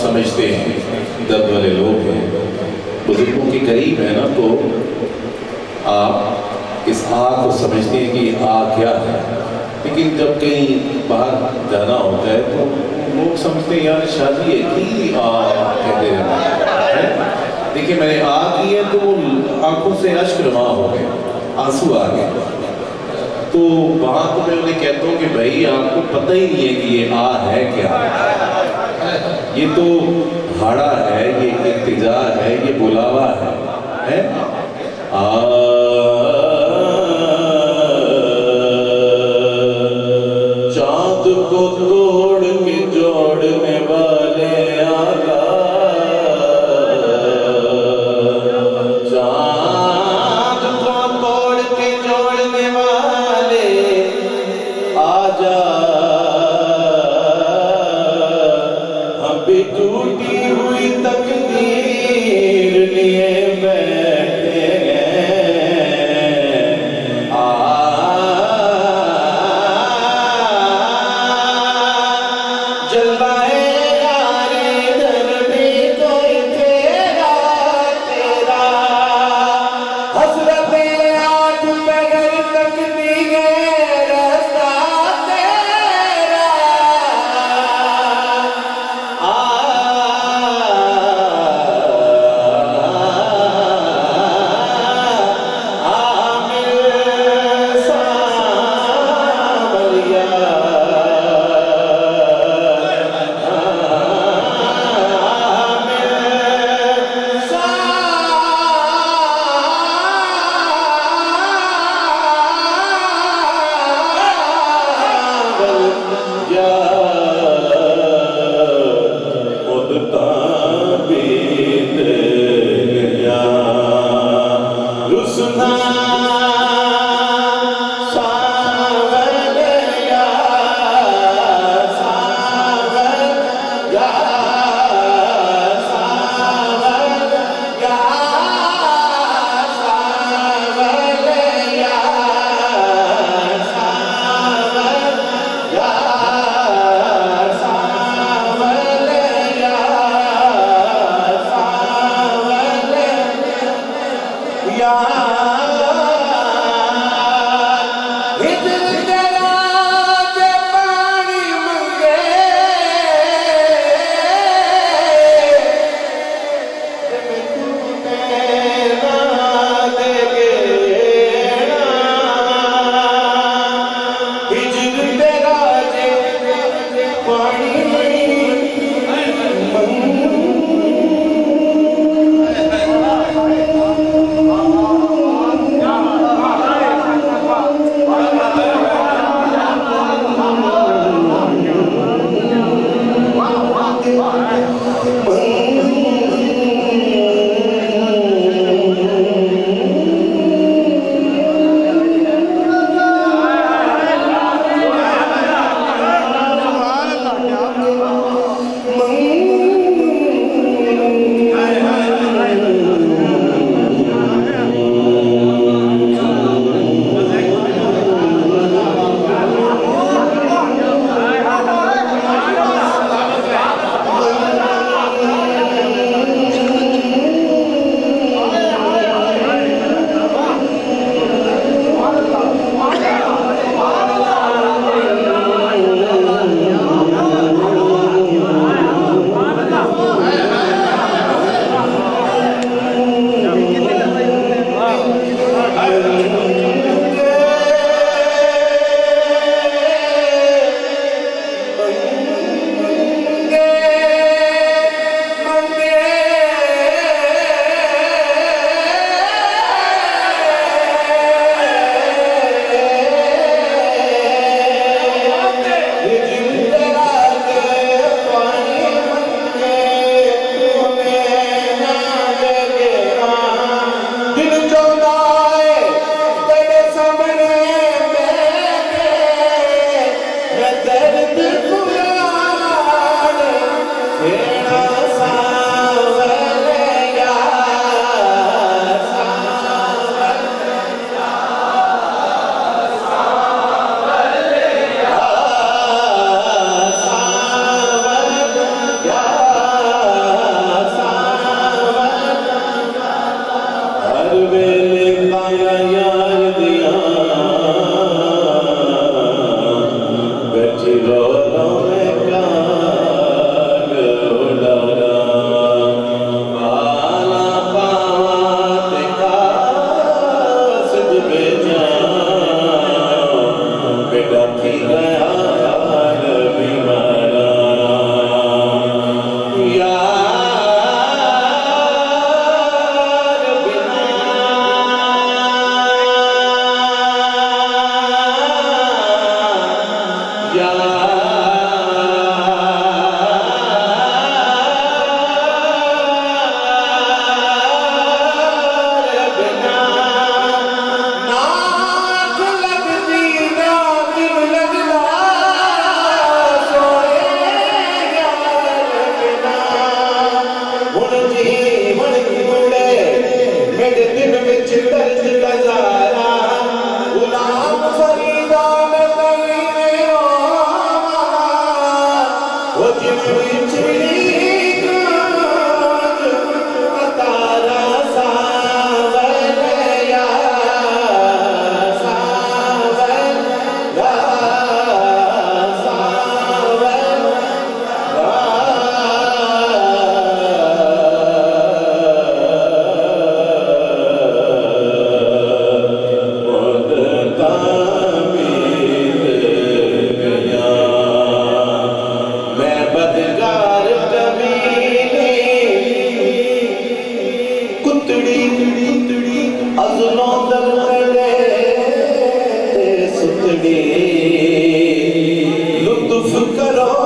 समझते हैं दर्द वाले लोग हैं, बुजुर्गों के करीब है ना, तो आप इस आग को समझते हैं कि आग क्या है। लेकिन जब कहीं बाहर जाना होता है तो लोग समझते हैं यार शादी है कि आग कहते रहते हैं। देखिए मैंने आग की है तो आंखों से अश्क रवा हो गए, आंसू आ गए। तो वहां तो मैं उन्हें कहता हूँ कि भाई आपको पता ही नहीं है कि ये आग है क्या, ये तो हाड़ा है, ये इंतजार है, ये बुलावा है? चांद को तोड़ के जोड़ने वाले आका, चांद को तोड़ के जोड़ने वाले आजा, टूटी हुई तकदीर लिए बैठे लुत्फ करो